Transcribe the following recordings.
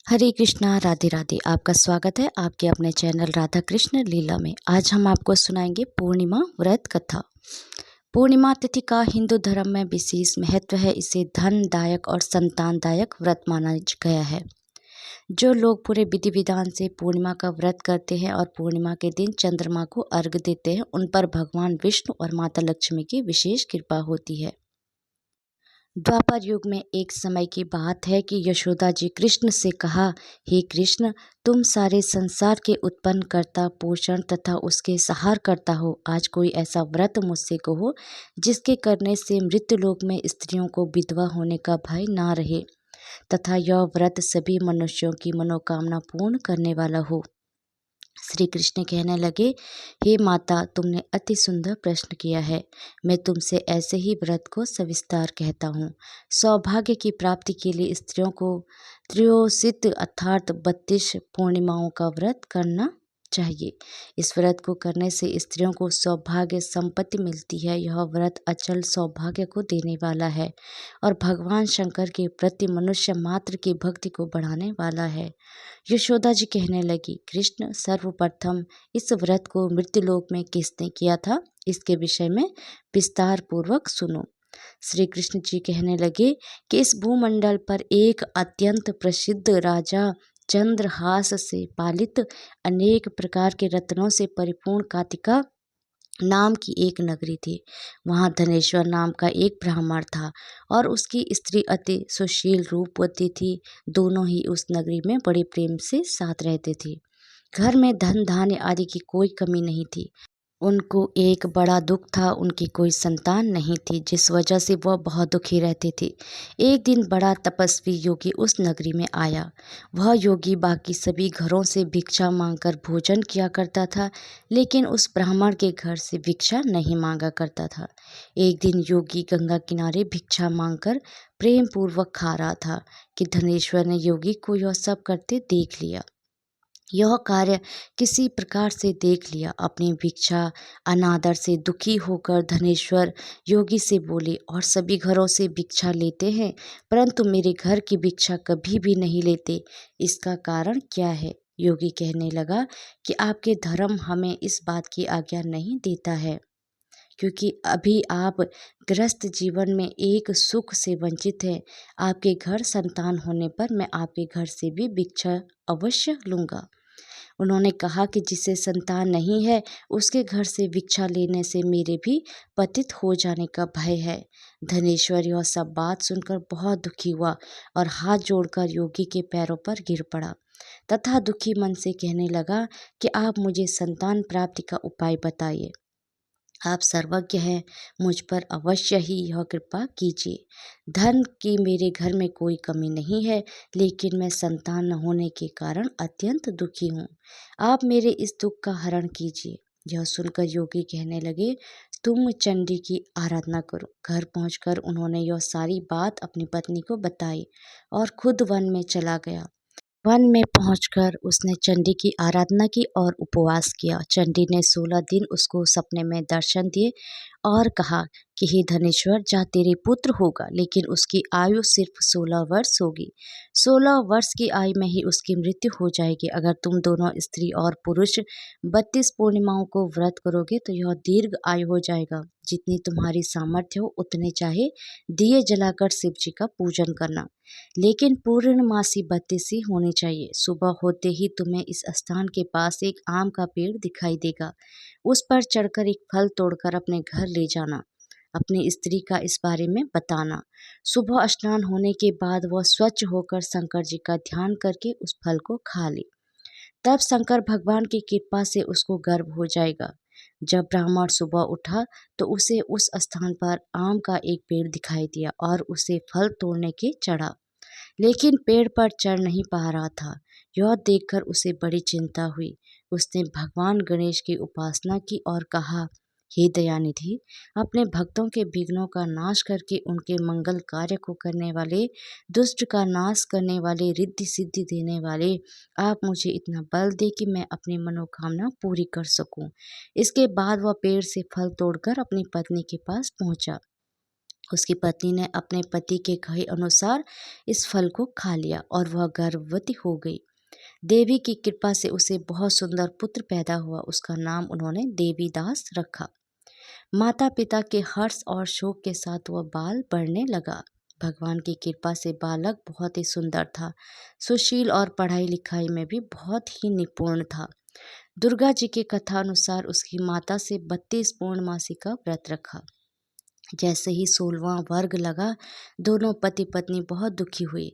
हरे कृष्णा राधे राधे। आपका स्वागत है आपके अपने चैनल राधा कृष्ण लीला में। आज हम आपको सुनाएंगे पूर्णिमा व्रत कथा। पूर्णिमा तिथि का हिंदू धर्म में विशेष महत्व है। इसे धनदायक और संतानदायक व्रत माना गया है। जो लोग पूरे विधि विधान से पूर्णिमा का व्रत करते हैं और पूर्णिमा के दिन चंद्रमा को अर्घ देते हैं, उन पर भगवान विष्णु और माता लक्ष्मी की विशेष कृपा होती है। द्वापर युग में एक समय की बात है कि यशोदा जी कृष्ण से कहा, हे कृष्ण, तुम सारे संसार के उत्पन्न करता, पोषण तथा उसके सहार करता हो। आज कोई ऐसा व्रत मुझसे कहो जिसके करने से मृत्युलोक में स्त्रियों को विधवा होने का भय ना रहे तथा यह व्रत सभी मनुष्यों की मनोकामना पूर्ण करने वाला हो। श्री कृष्ण कहने लगे, हे माता, तुमने अति सुंदर प्रश्न किया है। मैं तुमसे ऐसे ही व्रत को सविस्तार कहता हूँ। सौभाग्य की प्राप्ति के लिए स्त्रियों को त्रयोदशी अर्थात 32 पूर्णिमाओं का व्रत करना चाहिए। इस व्रत को करने से स्त्रियों को सौभाग्य संपत्ति मिलती है। यह व्रत अचल सौभाग्य को देने वाला है और भगवान शंकर के प्रति मनुष्य मात्र की भक्ति को बढ़ाने वाला है। यशोदा जी कहने लगी, कृष्ण, सर्वप्रथम इस व्रत को मृत्युलोक में किसने किया था, इसके विषय में विस्तार पूर्वक सुनो। श्री कृष्ण जी कहने लगे कि इस भूमंडल पर एक अत्यंत प्रसिद्ध राजा चंद्रहास से पालित अनेक प्रकार के रत्नों से परिपूर्ण कातिका नाम की एक नगरी थी। वहाँ धनेश्वर नाम का एक ब्राह्मण था और उसकी स्त्री अति सुशील रूपवती थी। दोनों ही उस नगरी में बड़े प्रेम से साथ रहते थे। घर में धन धान्य आदि की कोई कमी नहीं थी। उनको एक बड़ा दुख था, उनकी कोई संतान नहीं थी, जिस वजह से वह बहुत दुखी रहते थे। एक दिन बड़ा तपस्वी योगी उस नगरी में आया। वह योगी बाकी सभी घरों से भिक्षा मांगकर भोजन किया करता था, लेकिन उस ब्राह्मण के घर से भिक्षा नहीं मांगा करता था। एक दिन योगी गंगा किनारे भिक्षा मांगकर प्रेम पूर्वक खा रहा था कि धनेश्वर ने योगी को यह सब करते देख लिया। यह कार्य किसी प्रकार से देख लिया। अपनी भिक्षा अनादर से दुखी होकर धनेश्वर योगी से बोले, और सभी घरों से भिक्षा लेते हैं परंतु मेरे घर की भिक्षा कभी भी नहीं लेते, इसका कारण क्या है? योगी कहने लगा कि आपके धर्म हमें इस बात की आज्ञा नहीं देता है, क्योंकि अभी आप गृहस्थ जीवन में एक सुख से वंचित हैं। आपके घर संतान होने पर मैं आपके घर से भी भिक्षा अवश्य लूँगा। उन्होंने कहा कि जिसे संतान नहीं है उसके घर से भिक्षा लेने से मेरे भी पतित हो जाने का भय है। धनेश्वर यह सब बात सुनकर बहुत दुखी हुआ और हाथ जोड़कर योगी के पैरों पर गिर पड़ा तथा दुखी मन से कहने लगा कि आप मुझे संतान प्राप्ति का उपाय बताइए। आप सर्वज्ञ हैं, मुझ पर अवश्य ही यह कृपा कीजिए। धन की मेरे घर में कोई कमी नहीं है, लेकिन मैं संतान न होने के कारण अत्यंत दुखी हूँ। आप मेरे इस दुख का हरण कीजिए। यह सुनकर योगी कहने लगे, तुम चंडी की आराधना करो। घर पहुंचकर उन्होंने यह सारी बात अपनी पत्नी को बताई और खुद वन में चला गया। वन में पहुंचकर उसने चंडी की आराधना की और उपवास किया। चंडी ने 16 दिन उसको सपने में दर्शन दिए और कहा कि हे धनेश्वर, जा तेरे पुत्र होगा, लेकिन उसकी आयु सिर्फ 16 वर्ष होगी। 16 वर्ष की आयु में ही उसकी मृत्यु हो जाएगी। अगर तुम दोनों स्त्री और पुरुष 32 पूर्णिमाओं को व्रत करोगे तो यह दीर्घ आयु हो जाएगा। जितनी तुम्हारी सामर्थ्य हो उतने चाहे दिए जलाकर शिव जी का पूजन करना, लेकिन पूर्णमासी 32 ही होनी चाहिए। सुबह होते ही तुम्हें इस स्थान के पास एक आम का पेड़ दिखाई देगा। उस पर चढ़कर एक फल तोड़कर अपने घर ले जाना। अपनी स्त्री का इस बारे में बताना। सुबह स्नान होने के बाद वह स्वच्छ होकर शंकर जी का ध्यान करके उस फल को खा ले। तब शंकर भगवान की कृपा से उसको गर्भ हो जाएगा। जब ब्राह्मण सुबह उठा तो उसे उस स्थान पर आम का एक पेड़ दिखाई दिया और उसे फल तोड़ने के चढ़ा, लेकिन पेड़ पर चढ़ नहीं पा रहा था। यह देखकर उसे बड़ी चिंता हुई। उसने भगवान गणेश की उपासना की और कहा, हे दयानिधि, अपने भक्तों के विघ्नों का नाश करके उनके मंगल कार्य को करने वाले, दुष्ट का नाश करने वाले, रिद्धि सिद्धि देने वाले, आप मुझे इतना बल दे कि मैं अपनी मनोकामना पूरी कर सकूं। इसके बाद वह पेड़ से फल तोड़कर अपनी पत्नी के पास पहुंचा। उसकी पत्नी ने अपने पति के कहे अनुसार इस फल को खा लिया और वह गर्भवती हो गई। देवी की कृपा से उसे बहुत सुंदर पुत्र पैदा हुआ। उसका नाम उन्होंने देवीदास रखा। माता पिता के हर्ष और शोक के साथ वह बाल बढ़ने लगा। भगवान की कृपा से बालक बहुत ही सुंदर था, सुशील और पढ़ाई लिखाई में भी बहुत ही निपुण था। दुर्गा जी के कथा अनुसार उसकी माता से 32 पूर्णमासी का व्रत रखा। जैसे ही 16वां वर्ग लगा, दोनों पति पत्नी बहुत दुखी हुए,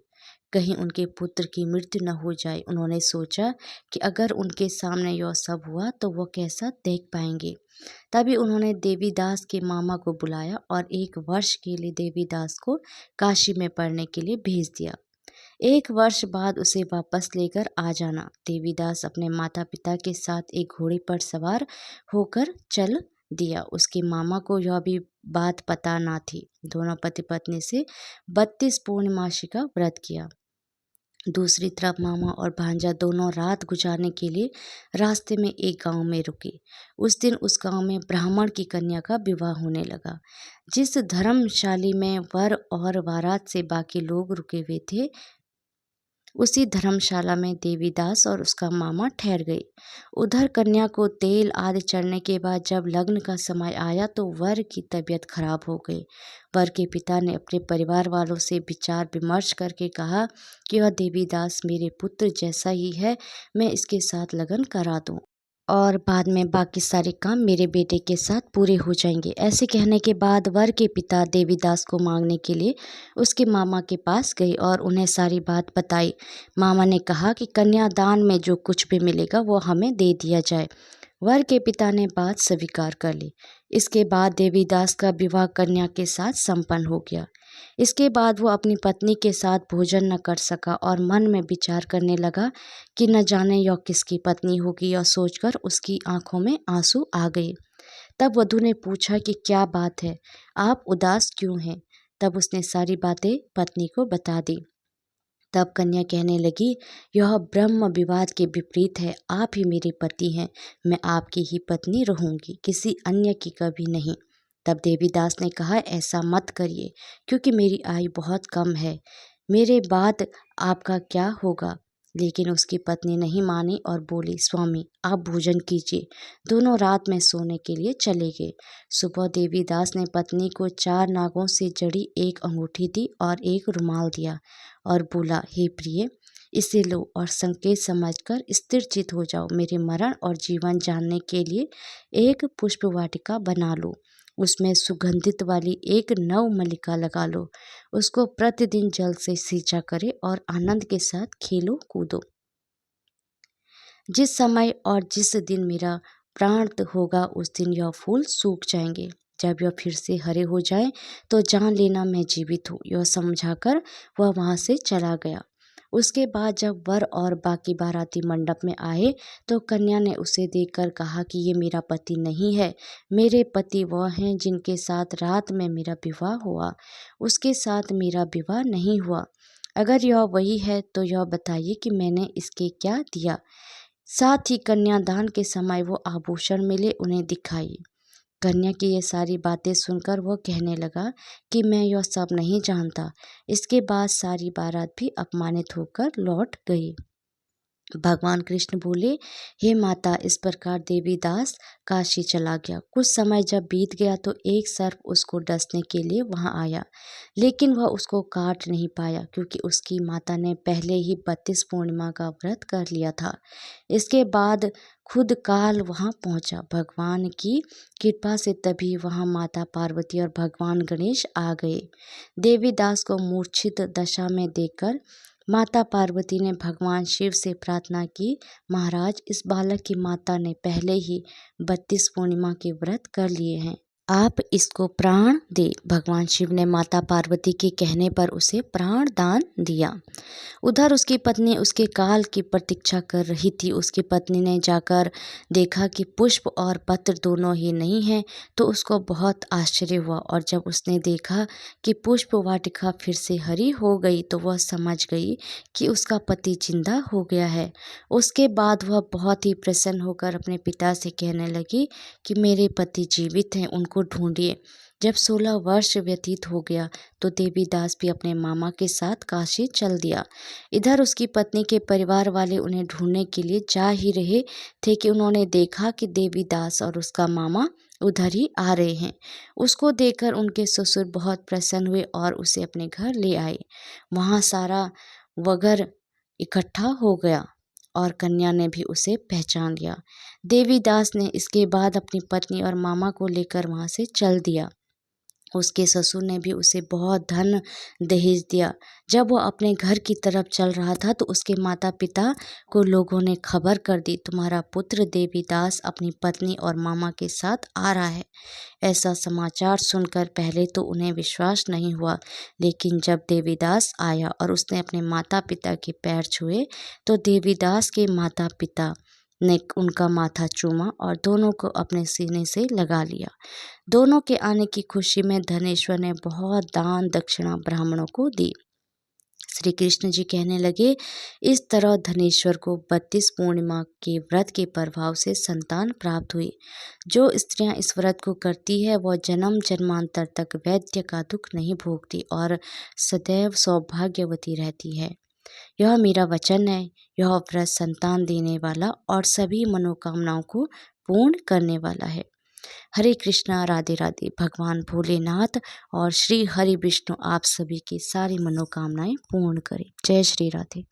कहीं उनके पुत्र की मृत्यु न हो जाए। उन्होंने सोचा कि अगर उनके सामने यह सब हुआ तो वो कैसा देख पाएंगे। तभी उन्होंने देवीदास के मामा को बुलाया और 1 वर्ष के लिए देवीदास को काशी में पढ़ने के लिए भेज दिया। 1 वर्ष बाद उसे वापस लेकर आ जाना। देवीदास अपने माता पिता के साथ एक घोड़े पर सवार होकर चल दिया। उसके मामा को यह भी बात पता ना थी। दोनों पति पत्नी से 32 पूर्णमासी का व्रत किया। दूसरी तरफ मामा और भांजा दोनों रात गुजारने के लिए रास्ते में एक गांव में रुके। उस दिन उस गांव में ब्राह्मण की कन्या का विवाह होने लगा। जिस धर्मशाली में वर और बारात से बाकी लोग रुके हुए थे, उसी धर्मशाला में देवीदास और उसका मामा ठहर गए। उधर कन्या को तेल आदि चढ़ने के बाद जब लग्न का समय आया तो वर की तबीयत खराब हो गई। वर के पिता ने अपने परिवार वालों से विचार विमर्श करके कहा कि वह देवीदास मेरे पुत्र जैसा ही है, मैं इसके साथ लगन करा दूं और बाद में बाकी सारे काम मेरे बेटे के साथ पूरे हो जाएंगे। ऐसे कहने के बाद वर के पिता देवीदास को मांगने के लिए उसके मामा के पास गए और उन्हें सारी बात बताई। मामा ने कहा कि कन्यादान में जो कुछ भी मिलेगा वो हमें दे दिया जाए। वर के पिता ने बात स्वीकार कर ली। इसके बाद देवीदास का विवाह कन्या के साथ संपन्न हो गया। इसके बाद वो अपनी पत्नी के साथ भोजन न कर सका और मन में विचार करने लगा कि न जाने यह किसकी पत्नी होगी। यह सोचकर उसकी आंखों में आंसू आ गए। तब वधू ने पूछा कि क्या बात है, आप उदास क्यों हैं? तब उसने सारी बातें पत्नी को बता दी। तब कन्या कहने लगी, यह ब्रह्म विवाद के विपरीत है। आप ही मेरे पति हैं, मैं आपकी ही पत्नी रहूंगी, किसी अन्य की कभी नहीं। तब देवीदास ने कहा, ऐसा मत करिए, क्योंकि मेरी आयु बहुत कम है, मेरे बाद आपका क्या होगा? लेकिन उसकी पत्नी नहीं मानी और बोली, स्वामी आप भोजन कीजिए। दोनों रात में सोने के लिए चले गए। सुबह देवीदास ने पत्नी को 4 नागों से जड़ी एक अंगूठी दी और एक रुमाल दिया और बोला, हे प्रिय, इसे लो और संकेत समझकर स्थिर चित हो जाओ। मेरे मरण और जीवन जानने के लिए एक पुष्प वाटिका बना लो, उसमें सुगंधित वाली एक नव मल्लिका लगा लो, उसको प्रतिदिन जल से सींचा करे और आनंद के साथ खेलो कूदो। जिस समय और जिस दिन मेरा प्राण होगा उस दिन यह फूल सूख जाएंगे। जब यह फिर से हरे हो जाए तो जान लेना मैं जीवित हूँ। यह समझाकर वह वहाँ से चला गया। उसके बाद जब वर और बाकी बाराती मंडप में आए तो कन्या ने उसे देखकर कहा कि ये मेरा पति नहीं है, मेरे पति वह हैं जिनके साथ रात में मेरा विवाह हुआ, उसके साथ मेरा विवाह नहीं हुआ। अगर यह वही है तो यह बताइए कि मैंने इसके क्या दिया। साथ ही कन्यादान के समय वो आभूषण मिले उन्हें दिखाई। कन्या की ये सारी बातें सुनकर वह कहने लगा कि मैं यह सब नहीं जानता। इसके बाद सारी बारात भी अपमानित होकर लौट गई। भगवान कृष्ण बोले, हे माता, इस प्रकार देवीदास काशी चला गया। कुछ समय जब बीत गया तो एक सर्प उसको डसने के लिए वहां आया, लेकिन वह उसको काट नहीं पाया क्योंकि उसकी माता ने पहले ही 32 पूर्णिमा का व्रत कर लिया था। इसके बाद खुद काल वहां पहुंचा। भगवान की कृपा से तभी वहां माता पार्वती और भगवान गणेश आ गए। देवीदास को मूर्छित दशा में देखकर माता पार्वती ने भगवान शिव से प्रार्थना की, महाराज, इस बालक की माता ने पहले ही 32 पूर्णिमा के व्रत कर लिए हैं, आप इसको प्राण दे। भगवान शिव ने माता पार्वती के कहने पर उसे प्राण दान दिया। उधर उसकी पत्नी उसके काल की प्रतीक्षा कर रही थी। उसकी पत्नी ने जाकर देखा कि पुष्प और पत्र दोनों ही नहीं हैं, तो उसको बहुत आश्चर्य हुआ और जब उसने देखा कि पुष्प वाटिका फिर से हरी हो गई तो वह समझ गई कि उसका पति जिंदा हो गया है। उसके बाद वह बहुत ही प्रसन्न होकर अपने पिता से कहने लगी कि मेरे पति जीवित हैं, उनको ढूंढिए। जब 16 वर्ष व्यतीत हो गया तो देवीदास भी अपने मामा के साथ काशी चल दिया। इधर उसकी पत्नी के परिवार वाले उन्हें ढूंढने के लिए जा ही रहे थे कि उन्होंने देखा कि देवीदास और उसका मामा उधर ही आ रहे हैं। उसको देखकर उनके ससुर बहुत प्रसन्न हुए और उसे अपने घर ले आए। वहाँ सारा वगर इकट्ठा हो गया और कन्या ने भी उसे पहचान लिया। देवीदास ने इसके बाद अपनी पत्नी और मामा को लेकर वहाँ से चल दिया। उसके ससुर ने भी उसे बहुत धन दहेज दिया। जब वो अपने घर की तरफ चल रहा था तो उसके माता पिता को लोगों ने खबर कर दी, तुम्हारा पुत्र देवीदास अपनी पत्नी और मामा के साथ आ रहा है। ऐसा समाचार सुनकर पहले तो उन्हें विश्वास नहीं हुआ, लेकिन जब देवीदास आया और उसने अपने माता पिता के पैर छुए तो देवीदास के माता पिता ने उनका माथा चूमा और दोनों को अपने सीने से लगा लिया। दोनों के आने की खुशी में धनेश्वर ने बहुत दान दक्षिणा ब्राह्मणों को दी। श्री कृष्ण जी कहने लगे, इस तरह धनेश्वर को 32 पूर्णिमा के व्रत के प्रभाव से संतान प्राप्त हुई। जो स्त्रियां इस व्रत को करती है वह जन्म जन्मांतर तक वैद्य का दुख नहीं भोगती और सदैव सौभाग्यवती रहती है। यह मेरा वचन है। यह व्रत संतान देने वाला और सभी मनोकामनाओं को पूर्ण करने वाला है। हरे कृष्णा, राधे राधे। भगवान भोलेनाथ और श्री हरि विष्णु आप सभी की सारी मनोकामनाएं पूर्ण करें। जय श्री राधे।